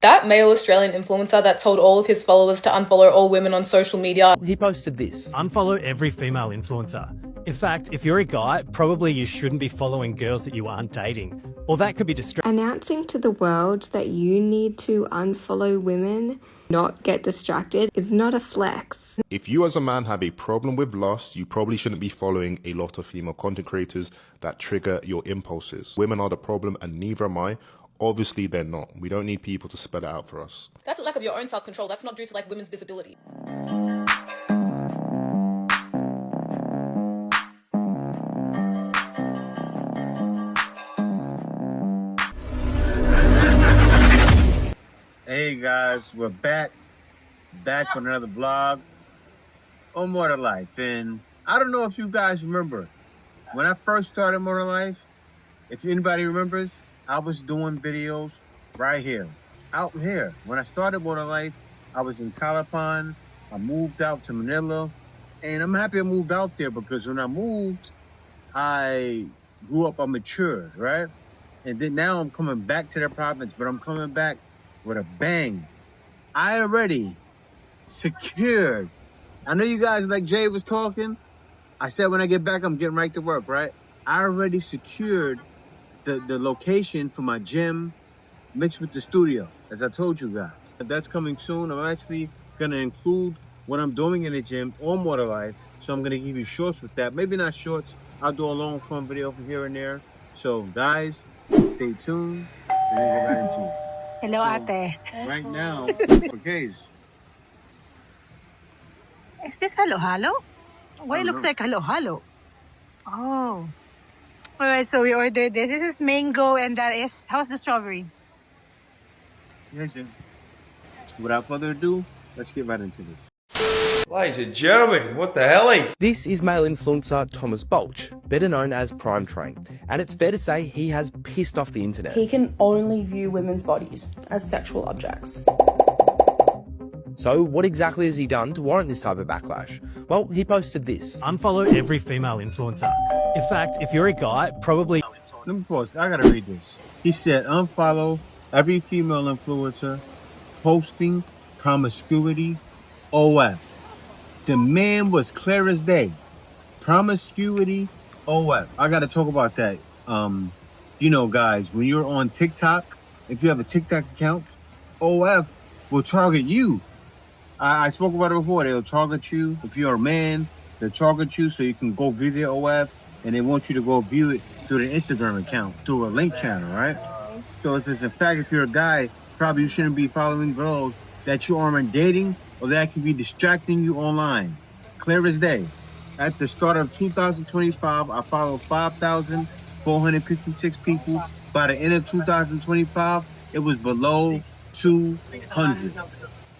That male Australian influencer that told all of his followers to unfollow all women on social media. He posted this. Unfollow every female influencer. In fact, if you're a guy, probably you shouldn't be following girls that you aren't dating. Or that could be distracting. Announcing to the world that you need to unfollow women, not get distracted, is not a flex. If you as a man have a problem with lust, you probably shouldn't be following a lot of female content creators that trigger your impulses. Women are the problem and neither am I. Obviously they're not. We don't need people to spell it out for us. That's a lack of your own self-control. That's not due to women's visibility. Hey guys, we're back with another vlog on More Life. And I don't know if you guys remember, when I first started More Life, if anybody remembers, I was doing videos right here, out here. When I started More Life, I was in Calapan. I moved out to Manila, and I'm happy I moved out there because when I moved, I grew up, I matured, right? And then now I'm coming back to the province, but I'm coming back with a bang. I already secured. I know you guys, like Jay was talking, I said when I get back, I'm getting right to work, right? I already secured the location for my gym mixed with the studio, as I told you guys. That's coming soon. I'm actually gonna include what I'm doing in the gym on More Life. So I'm gonna give you shorts with that. Maybe not shorts, I'll do a long form video from here and there. So guys, stay tuned and we'll get right into it. Hello, ate. Right now, okay. Is this halo-halo? Why it looks like halo-halo? Oh. Alright, so we ordered this. This is mango and that is, how's the strawberry? Yes, yeah. Without further ado, let's get right into this. Ladies and gentlemen, what the hell? This is male influencer Thomas Bulch, better known as Prime Train, and it's fair to say he has pissed off the internet. He can only view women's bodies as sexual objects. So what exactly has he done to warrant this type of backlash? Well, he posted this. Unfollow every female influencer. In fact, if you're a guy, probably... Let me pause. I gotta read this. He said, unfollow every female influencer posting promiscuity OF. The man was clear as day. Promiscuity OF. I gotta talk about that. You know, guys, when you're on TikTok, if you have a TikTok account, OF will target you. I spoke about it before. They'll target you. If you're a man, they'll target you so you can go view their OF, and they want you to go view it through the Instagram account, through a link channel, right? So it's just a fact, if you're a guy, probably you shouldn't be following girls that you aren't dating or that can be distracting you online. Clear as day. At the start of 2025, I followed 5,456 people. By the end of 2025, it was below 200.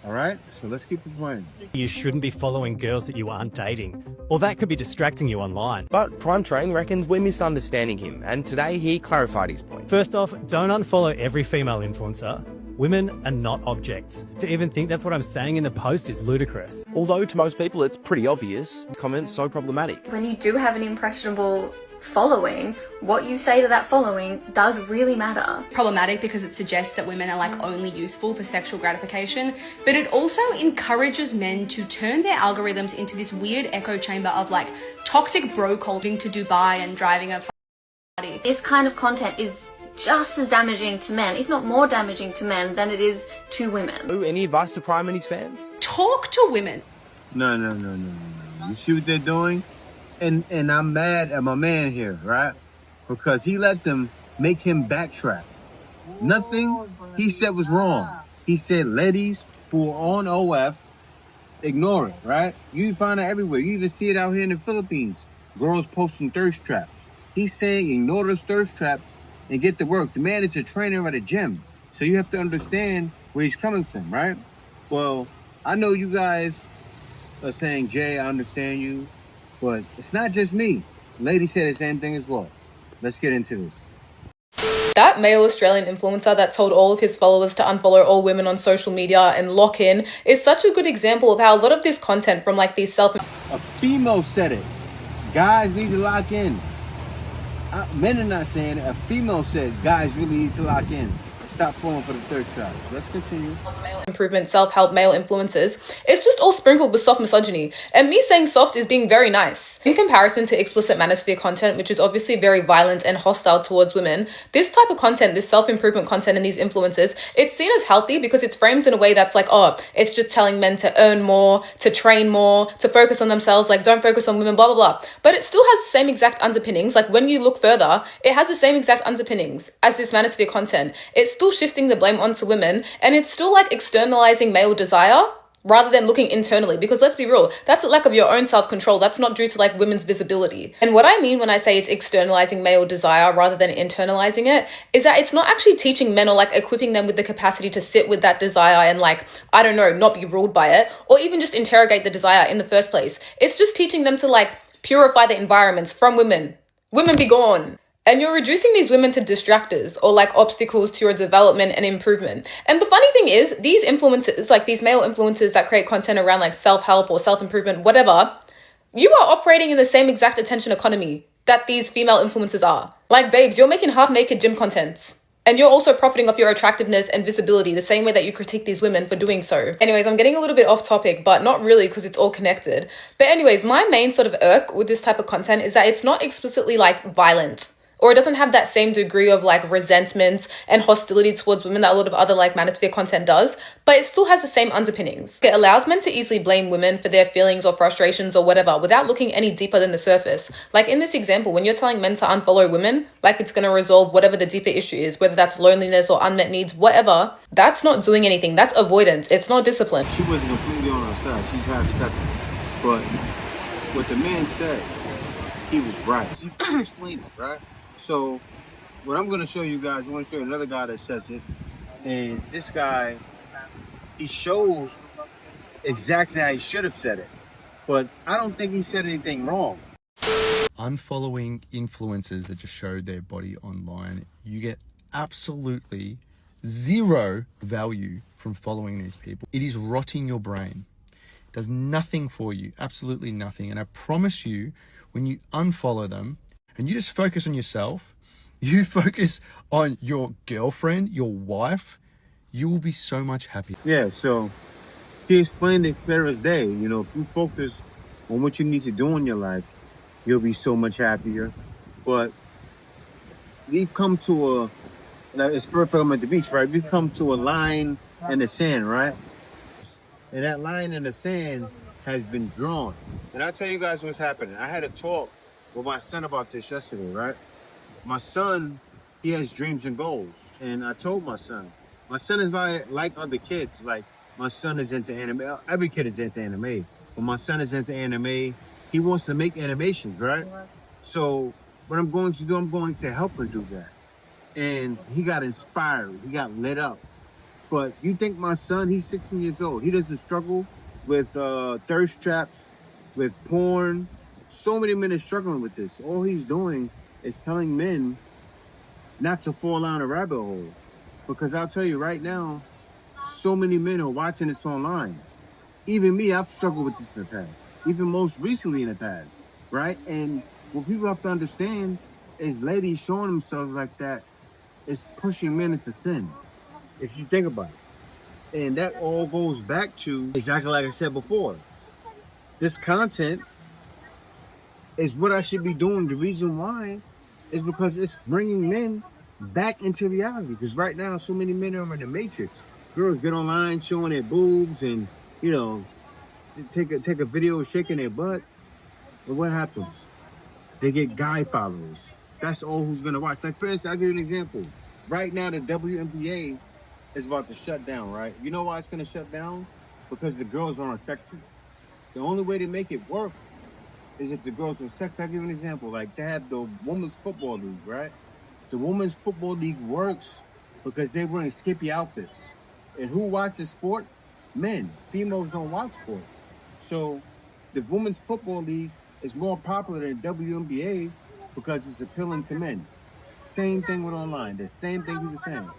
All right, so let's keep it playing. You shouldn't be following girls that you aren't dating. Or that could be distracting you online. But Prime Train reckons we're misunderstanding him, and today he clarified his point. First off, don't unfollow every female influencer. Women are not objects. To even think that's what I'm saying in the post is ludicrous. Although to most people it's pretty obvious, the comment's so problematic. When you do have an impressionable following, what you say to that following does really matter. Problematic because it suggests that women are only useful for sexual gratification, but it also encourages men to turn their algorithms into this weird echo chamber of toxic bro culting to Dubai and driving a party. This kind of content is just as damaging to men, if not more damaging to men than it is to women. Ooh, any advice to Prime and his fans? Talk to women. No. You see what they're doing? And I'm mad at my man here, right? Because he let them make him backtrack. Nothing he said was wrong. He said ladies who are on OF, ignore it, right? You find it everywhere. You even see it out here in the Philippines. Girls posting thirst traps. He's saying ignore those thirst traps and get to work. The man is a trainer at a gym. So you have to understand where he's coming from, right? Well, I know you guys are saying, Jay, I understand you. But it's not just me. Lady said the same thing as well. Let's get into this. That male Australian influencer that told all of his followers to unfollow all women on social media and lock in is such a good example of how a lot of this content from these A female said it. Guys need to lock in. Men are not saying it. A female said guys really need to lock in. Stop falling for the thirst traps. Let's continue. Improvement, self-help, male influencers, it's just all sprinkled with soft misogyny. And me saying soft is being very nice. In comparison to explicit manosphere content, which is obviously very violent and hostile towards women, this type of content, this self-improvement content and these influencers, it's seen as healthy because it's framed in a way that's like, oh, it's just telling men to earn more, to train more, to focus on themselves, like don't focus on women, blah, blah, blah. But it still has the same exact underpinnings. Like when you look further, it has the same exact underpinnings as this manosphere content. It's still shifting the blame onto women, and it's still like externalizing male desire rather than looking internally, because let's be real, that's a lack of your own self-control. That's not due to like women's visibility. And what I mean when I say it's externalizing male desire rather than internalizing it is that it's not actually teaching men or like equipping them with the capacity to sit with that desire and like, I don't know, not be ruled by it, or even just interrogate the desire in the first place. It's just teaching them to like purify the environments from women. Women be gone. And you're reducing these women to distractors or like obstacles to your development and improvement. And the funny thing is, these influencers, like these male influencers that create content around like self-help or self-improvement, whatever, you are operating in the same exact attention economy that these female influencers are. Like, babes, you're making half-naked gym contents. And you're also profiting off your attractiveness and visibility the same way that you critique these women for doing so. Anyways, I'm getting a little bit off topic, but not really because it's all connected. But anyways, my main sort of irk with this type of content is that it's not explicitly like violent, or it doesn't have that same degree of like resentment and hostility towards women that a lot of other like manosphere content does, but it still has the same underpinnings. It allows men to easily blame women for their feelings or frustrations or whatever without looking any deeper than the surface. Like in this example, when you're telling men to unfollow women, like it's going to resolve whatever the deeper issue is, whether that's loneliness or unmet needs, whatever, that's not doing anything. That's avoidance. It's not discipline. She wasn't completely on our side. She's half-stepping. But what the man said, he was right. She explained it, right? So what I'm going to show you guys, I want to show you another guy that says it. And this guy, he shows exactly how he should have said it. But I don't think he said anything wrong. Unfollowing influencers that just show their body online, you get absolutely zero value from following these people. It is rotting your brain. It does nothing for you, absolutely nothing. And I promise you, when you unfollow them and you just focus on yourself, you focus on your girlfriend, your wife, you will be so much happier. Yeah, so he explained it clear as day. You know, if you focus on what you need to do in your life, you'll be so much happier. But we've come to it's first film at the beach, right? We've come to a line in the sand, right? And that line in the sand has been drawn. And I'll tell you guys what's happening. I had a talk with my son about this yesterday, right? My son, he has dreams and goals. And I told my son is like other kids. Like, my son is into anime. Every kid is into anime. But my son is into anime. He wants to make animations, right? So what I'm going to do, I'm going to help him do that. And he got inspired. He got lit up. But you think my son, he's 16 years old. He doesn't struggle with thirst traps, with porn. So many men are struggling with this. All he's doing is telling men not to fall down a rabbit hole. Because I'll tell you right now, so many men are watching this online. Even me, I've struggled with this in the past. Even most recently in the past, right? And what people have to understand is ladies showing themselves like that is pushing men into sin, if you think about it. And that all goes back to exactly like I said before. This content is what I should be doing. The reason why is because it's bringing men back into reality. Because right now, so many men are in the matrix. Girls get online showing their boobs and, you know, take a video shaking their butt. But what happens? They get guy followers. That's all who's going to watch. Like, for instance, I'll give you an example. Right now, the WNBA is about to shut down, right? You know why it's going to shut down? Because the girls aren't sexy. The only way to make it work is if the girls are sexy. I'll give you an example. Like, they have the Women's Football League, right? The Women's Football League works because they're wearing skimpy outfits. And who watches sports? Men. Females don't watch sports. So the Women's Football League is more popular than WNBA because it's appealing to men. Same thing with online. The same thing he was saying.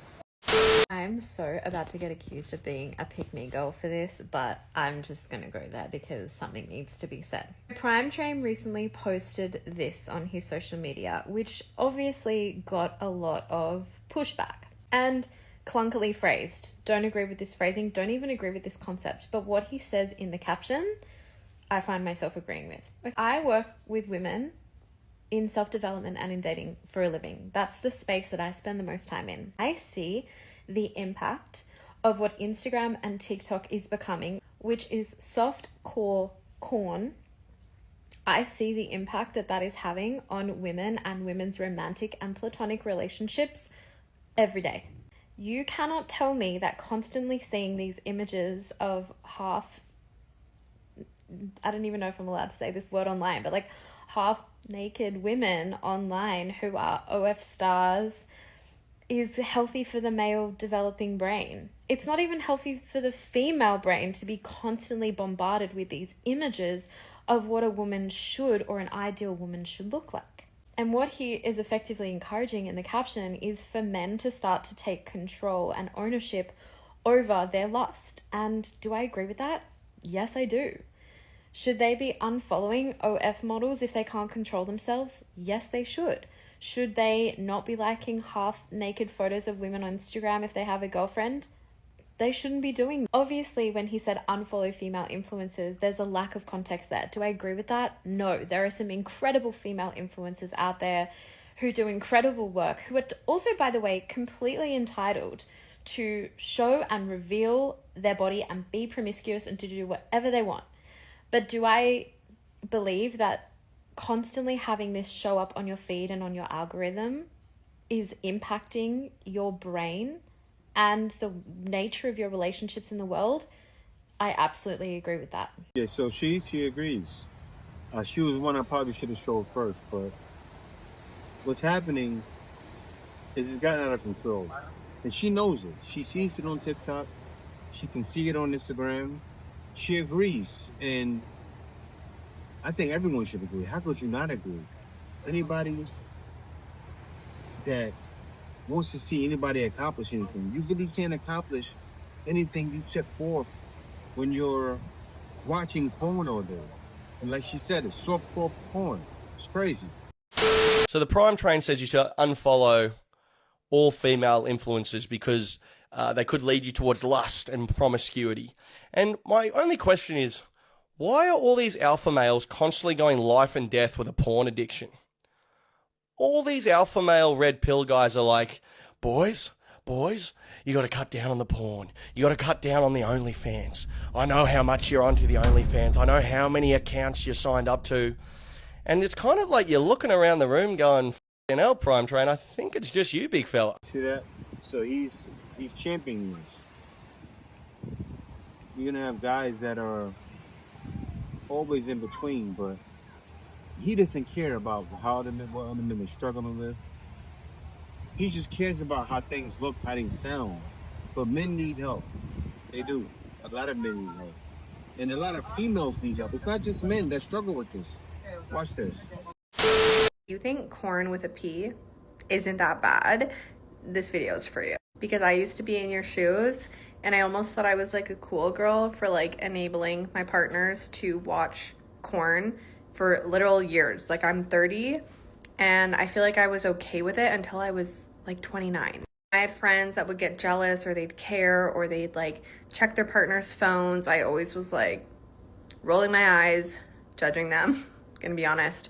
I'm so about to get accused of being a pick-me girl for this, but I'm just going to go there because something needs to be said. Prime Train recently posted this on his social media, which obviously got a lot of pushback. And clunkily phrased. Don't agree with this phrasing, don't even agree with this concept. But what he says in the caption, I find myself agreeing with. I work with women in self-development and in dating for a living. That's the space that I spend the most time in. I see the impact of what Instagram and TikTok is becoming, which is soft core corn. I see the impact that that is having on women and women's romantic and platonic relationships every day. You cannot tell me that constantly seeing these images of half, I don't even know if I'm allowed to say this word online, but like half naked women online who are OF stars is healthy for the male developing brain. It's not even healthy for the female brain to be constantly bombarded with these images of what a woman should, or an ideal woman should look like. And what he is effectively encouraging in the caption is for men to start to take control and ownership over their lust. And do I agree with that? Yes, I do. Should they be unfollowing OF models if they can't control themselves? Yes, they should. Should they not be liking half-naked photos of women on Instagram if they have a girlfriend? They shouldn't be doing that. Obviously, when he said unfollow female influencers, there's a lack of context there. Do I agree with that? No. There are some incredible female influencers out there who do incredible work, who are also, by the way, completely entitled to show and reveal their body and be promiscuous and to do whatever they want. But do I believe that constantly having this show up on your feed and on your algorithm is impacting your brain and the nature of your relationships in the world? I absolutely agree with that. Yeah, so she agrees. She was one I probably should have showed first, but what's happening is it's gotten out of control. And she knows it. She sees it on TikTok. She can see it on Instagram. She agrees. And I think everyone should agree. How could you not agree? Anybody that wants to see anybody accomplish anything, you really can't accomplish anything you set forth when you're watching porn all day. And like she said, it's softcore porn. It's crazy. So the Prime Train says you should unfollow all female influencers because they could lead you towards lust and promiscuity. And my only question is, why are all these alpha males constantly going life and death with a porn addiction? All these alpha male red pill guys are like, boys, you got to cut down on the porn. You got to cut down on the OnlyFans. I know how much you're onto the OnlyFans. I know how many accounts you're signed up to. And it's kind of like you're looking around the room going, f***ing hell, Prime Train, I think it's just you, big fella. See that? So he's championing this. You're going to have guys that are always in between, but he doesn't care about what other men are struggling with. He just cares about how things look, how they sound. But men need help. They do. A lot of men need help. And a lot of females need help. It's not just men that struggle with this. Watch this. You think corn with a P isn't that bad? This video is for you. Because I used to be in your shoes and I almost thought I was like a cool girl for like enabling my partners to watch corn for literal years. Like I'm 30 and I feel like I was okay with it until I was like 29. I had friends that would get jealous or they'd care or they'd like check their partner's phones. I always was like rolling my eyes, judging them, gonna be honest.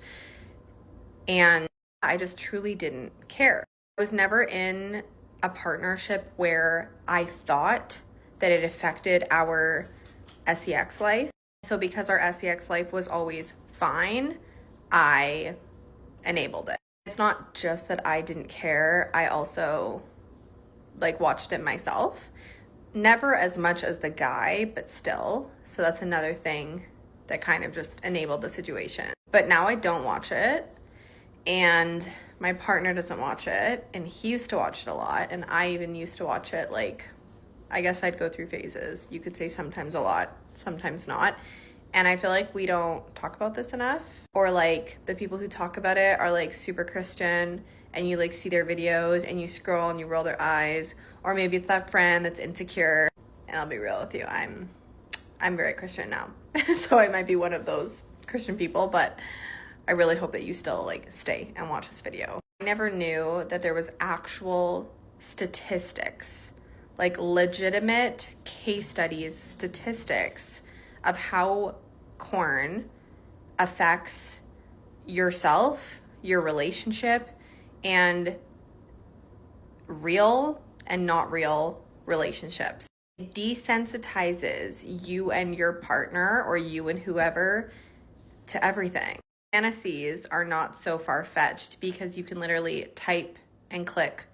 And I just truly didn't care. I was never in a partnership where I thought that it affected our sex life. So because our sex life was always fine, I enabled it. It's not just that I didn't care, I also like watched it myself. Never as much as the guy, but still. So that's another thing that kind of just enabled the situation. But now I don't watch it. And my partner doesn't watch it, and he used to watch it a lot, and I even used to watch it, like, I guess I'd go through phases. You could say sometimes a lot, sometimes not. And I feel like we don't talk about this enough, or like the people who talk about it are like super Christian, and you like see their videos and you scroll and you roll their eyes, or maybe it's that friend that's insecure. And I'll be real with you, I'm very Christian now. So I might be one of those Christian people, but I really hope that you still like stay and watch this video. I never knew that there was actual statistics like legitimate case studies, statistics of how porn affects yourself, your relationship, and real and not real relationships. It desensitizes you and your partner, or you and whoever, to everything. Fantasies are not so far-fetched because you can literally type and click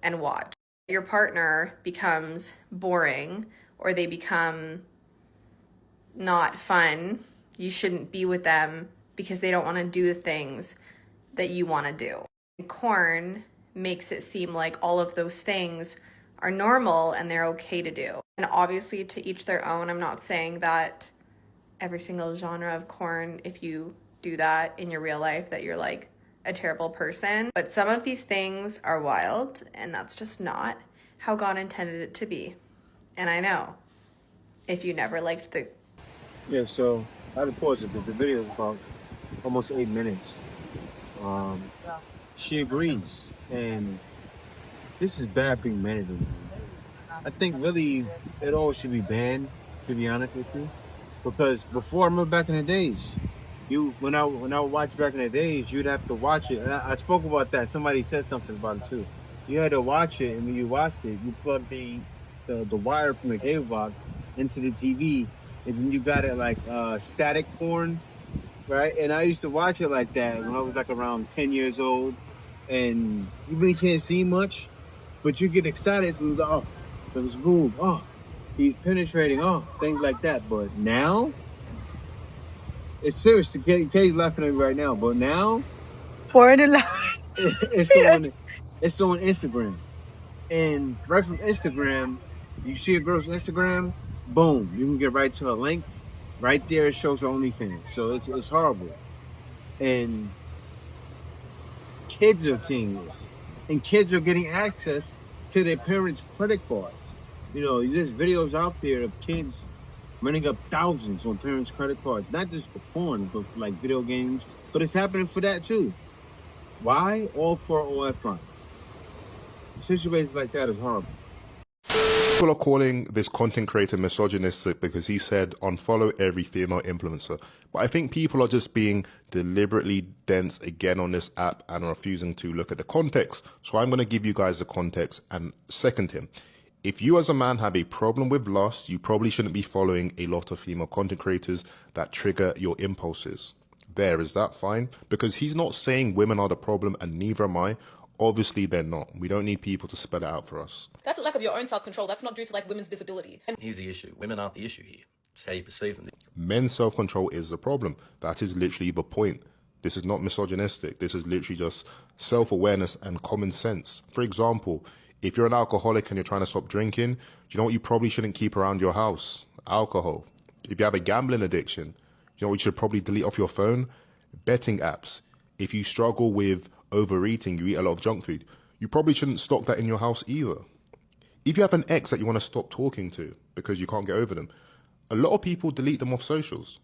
and watch. Your partner becomes boring, or they become not fun. You shouldn't be with them because they don't want to do the things that you want to do. Porn makes it seem like all of those things are normal and they're okay to do. And obviously, to each their own. I'm not saying that every single genre of porn, if you do that in your real life, that you're like a terrible person. But some of these things are wild, and that's just not how God intended it to be. And I know if you never liked the... Yeah, so I had to pause it. The video is about almost 8 minutes. She agrees, and this is bad for humanity. I think really it all should be banned, to be honest with you, because before, I remember back in the days, when I would watch back in the days, you'd have to watch it. And I spoke about that. Somebody said something about it too. You had to watch it, and when you watched it, you plugged the wire from the cable box into the TV, and then you got it like static porn, right? And I used to watch it like that when I was like around 10 years old, and you really can't see much, but you get excited and go, oh, there was boom, oh, he's penetrating, oh, things like that. But now, it's serious. Kay's laughing at me right now, but now, it's on Instagram. And right from Instagram, you see a girl's Instagram, boom, you can get right to her links. Right there, it shows her OnlyFans. So it's horrible. And kids are seeing this. And kids are getting access to their parents' credit cards. You know, there's videos out there of kids running up thousands on parents' credit cards. Not just for porn, but for like video games. But it's happening for that too. Why? All for all crime. Situations like that is horrible. People are calling this content creator misogynistic because he said unfollow every female influencer. But I think people are just being deliberately dense again on this app and refusing to look at the context. So I'm going to give you guys the context and second him. If you as a man have a problem with lust, you probably shouldn't be following a lot of female content creators that trigger your impulses. There, is that fine? Because he's not saying women are the problem and neither am I. Obviously, they're not. We don't need people to spell it out for us. That's a lack of your own self-control. That's not due to like women's visibility. And here's the issue. Women aren't the issue here. It's how you perceive them. Men's self-control is the problem. That is literally the point. This is not misogynistic. This is literally just self-awareness and common sense. For example, if you're an alcoholic and you're trying to stop drinking, do you know what you probably shouldn't keep around your house? Alcohol. If you have a gambling addiction, you know what you should probably delete off your phone? Betting apps. If you struggle with overeating, you eat a lot of junk food, you probably shouldn't stock that in your house either. If you have an ex that you want to stop talking to because you can't get over them, a lot of people delete them off socials.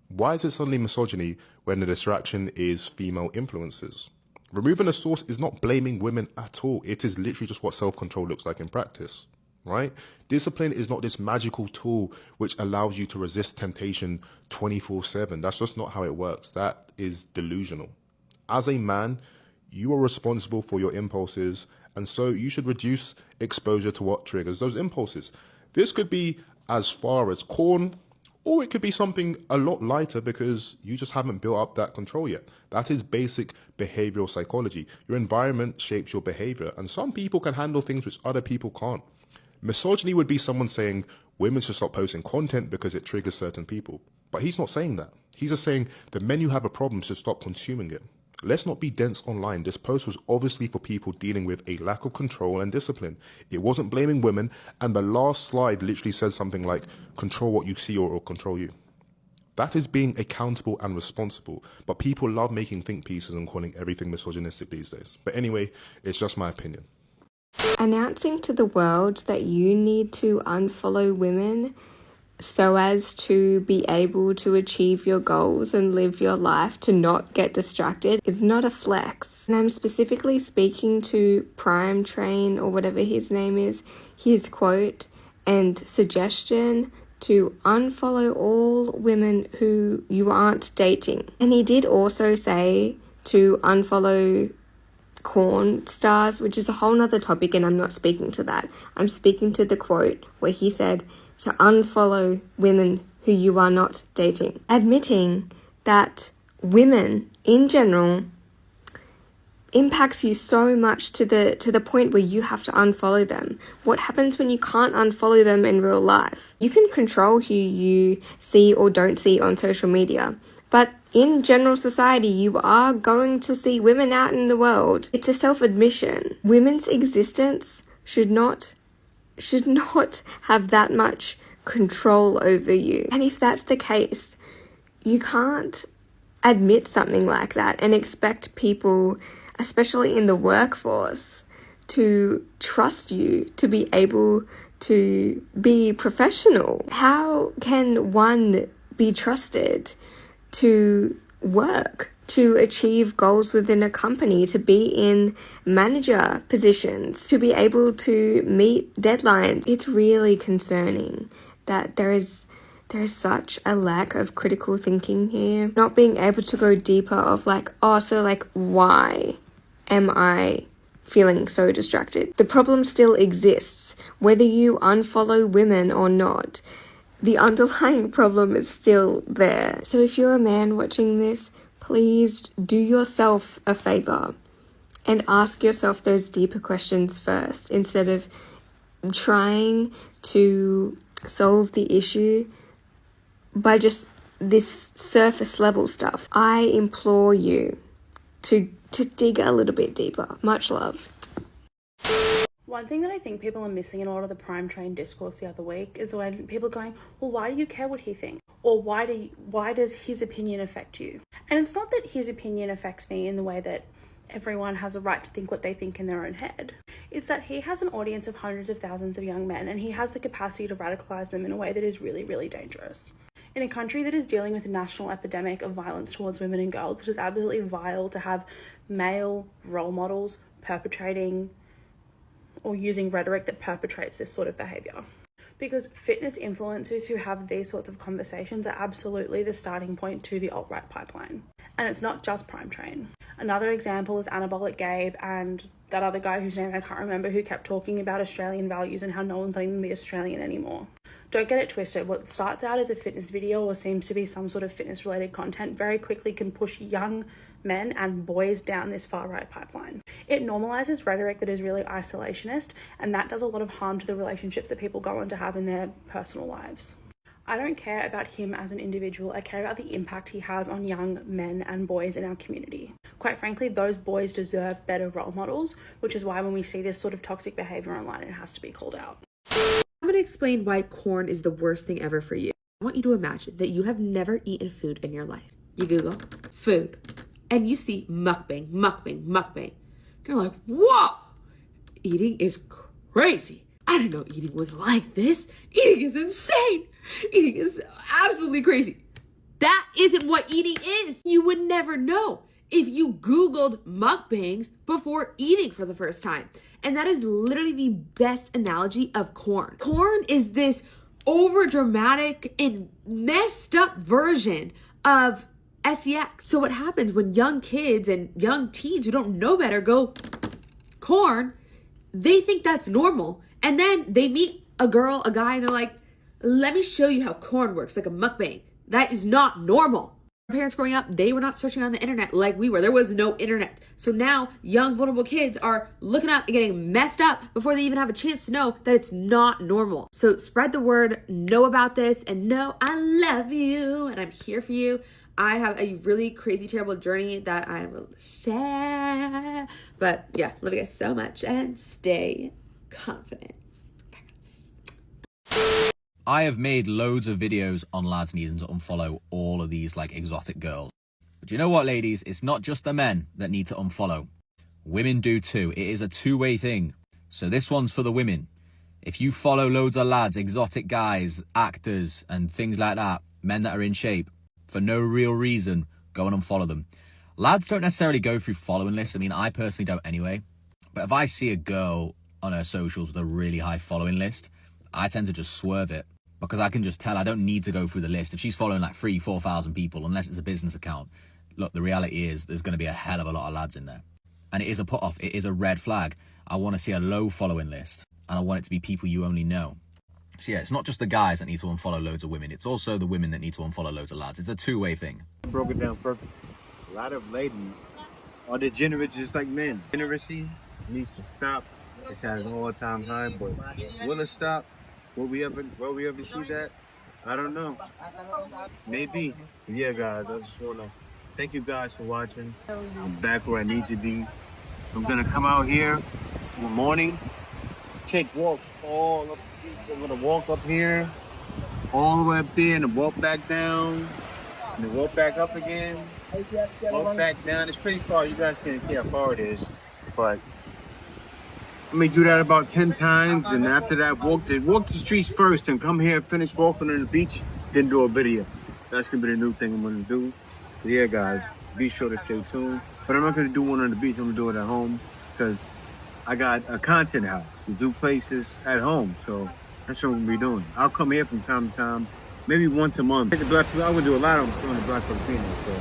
Why is it suddenly misogyny when the distraction is female influencers? Removing the source is not blaming women at all. It is literally just what self-control looks like in practice, right? Discipline is not this magical tool which allows you to resist temptation 24/7. That's just not how it works. That is delusional. As a man, you are responsible for your impulses, and so you should reduce exposure to what triggers those impulses. This could be as far as corn, or it could be something a lot lighter because you just haven't built up that control yet. That is basic behavioral psychology. Your environment shapes your behavior, and some people can handle things which other people can't. Misogyny would be someone saying women should stop posting content because it triggers certain people. But he's not saying that. He's just saying the men who have a problem should stop consuming it. Let's not be dense online. This post was obviously for people dealing with a lack of control and discipline. It wasn't blaming women, and the last slide literally says something like, control what you see or control you. That is being accountable and responsible, but people love making think pieces and calling everything misogynistic these days. But anyway, it's just my opinion. Announcing to the world that you need to unfollow women so as to be able to achieve your goals and live your life, to not get distracted, is not a flex. And I'm specifically speaking to Prime Train, or whatever his name is. his quote and suggestion to unfollow all women who you aren't dating. And he did also say to unfollow porn stars, which is a whole nother topic, and I'm not speaking to that. I'm speaking to the quote where he said to unfollow women who you are not dating, admitting that women in general impacts you so much to the point where you have to unfollow them. What happens when you can't unfollow them in real life? You can control who you see or don't see on social media, but in general society, you are going to see women out in the world. It's a self-admission. Women's existence should not have that much control over you. And if that's the case, you can't admit something like that and expect people, especially in the workforce, to trust you to be able to be professional. How can one be trusted to work, to achieve goals within a company, to be in manager positions, to be able to meet deadlines? It's really concerning that there is such a lack of critical thinking here. Not being able to go deeper of like, oh, so like, why am I feeling so distracted? The problem still exists, whether you unfollow women or not. The underlying problem is still there. So if you're a man watching this, please do yourself a favor and ask yourself those deeper questions first, instead of trying to solve the issue by just this surface level stuff. I implore you to dig a little bit deeper. Much love. One thing that I think people are missing in a lot of the prime train discourse the other week is when people are going, well, why do you care what he thinks? Or why does his opinion affect you? And it's not that his opinion affects me in the way that everyone has a right to think what they think in their own head. It's that he has an audience of hundreds of thousands of young men, and he has the capacity to radicalize them in a way that is really, really dangerous. In a country that is dealing with a national epidemic of violence towards women and girls, it is absolutely vile to have male role models perpetrating or using rhetoric that perpetrates this sort of behavior. Because fitness influencers who have these sorts of conversations are absolutely the starting point to the alt-right pipeline. And it's not just Prime Train. Another example is Anabolic Gabe and that other guy whose name I can't remember, who kept talking about Australian values and how no one's letting them be Australian anymore. Don't get it twisted. What starts out as a fitness video or seems to be some sort of fitness related content very quickly can push young men and boys down this far right pipeline. It normalizes rhetoric that is really isolationist, and that does a lot of harm to the relationships that people go on to have in their personal lives. I don't care about him as an individual. I care about the impact he has on young men and boys in our community. Quite frankly, those boys deserve better role models, which is why when we see this sort of toxic behavior online, it has to be called out. I'm going to explain why corn is the worst thing ever for you. I want you to imagine that you have never eaten food in your life. You Google food and you see mukbang, mukbang, mukbang. You're like, whoa, eating is crazy. I didn't know eating was like this. Eating is insane. Eating is absolutely crazy. That isn't what eating is. You would never know if you Googled mukbangs before eating for the first time. And that is literally the best analogy of corn. Corn is this overdramatic and messed up version of sex. So what happens when young kids and young teens who don't know better go corn, they think that's normal. And then they meet a girl, a guy, and they're like, let me show you how corn works, like a mukbang. That is not normal. Our parents growing up, they were not searching on the internet like we were. There was no internet. So now young, vulnerable kids are looking up and getting messed up before they even have a chance to know that it's not normal. So spread the word, know about this, and know I love you and I'm here for you. I have a really crazy, terrible journey that I will share. But yeah, love you guys so much and stay confident. I have made loads of videos on lads needing to unfollow all of these like exotic girls. But you know what, ladies? It's not just the men that need to unfollow. Women do too. It is a two-way thing. So this one's for the women. If you follow loads of lads, exotic guys, actors and things like that, men that are in shape, for no real reason, go and unfollow them. Lads don't necessarily go through following lists. I mean, I personally don't anyway. But if I see a girl on her socials with a really high following list, I tend to just swerve it because I can just tell I don't need to go through the list. If she's following like 3,000-4,000 people, unless it's a business account, look, the reality is there's going to be a hell of a lot of lads in there. And it is a put off. It is a red flag. I want to see a low following list, and I want it to be people you only know. So yeah, it's not just the guys that need to unfollow loads of women. It's also the women that need to unfollow loads of lads. It's a two-way thing. Broke it down perfect. A lot of ladies are degenerates just like men. Degeneracy needs to stop. It's at an all-time high, but will it stop? Will we ever see that? I don't know. Maybe. Yeah, guys, I just want to thank you guys for watching. I'm back where I need to be. I'm going to come out here in the morning, take walks all up. I'm going to walk up here, all the way up there, and then walk back down, and then walk back up again, walk back down. It's pretty far. You guys can't see how far it is, but I may do that about 10 times, and after that, walk the streets first, and come here, finish walking on the beach, then do a video. That's gonna be the new thing I'm gonna do. But yeah, guys, be sure to stay tuned. But I'm not gonna do one on the beach. I'm gonna do it at home because I got a content house to do places at home. So that's what I'm gonna be doing. I'll come here from time to time, maybe once a month. I'm gonna do a lot of them on the Black Filipino. So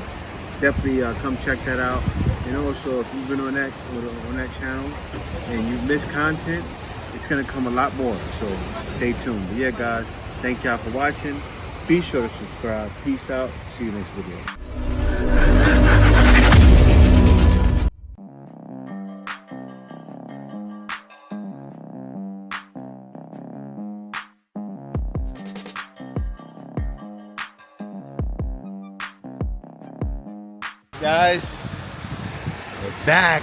definitely come check that out. And also, if you've been on that channel and you've missed content, it's gonna come a lot more. So stay tuned. But yeah, guys, thank y'all for watching. Be sure to subscribe. Peace out. See you next video. Guys, we're back.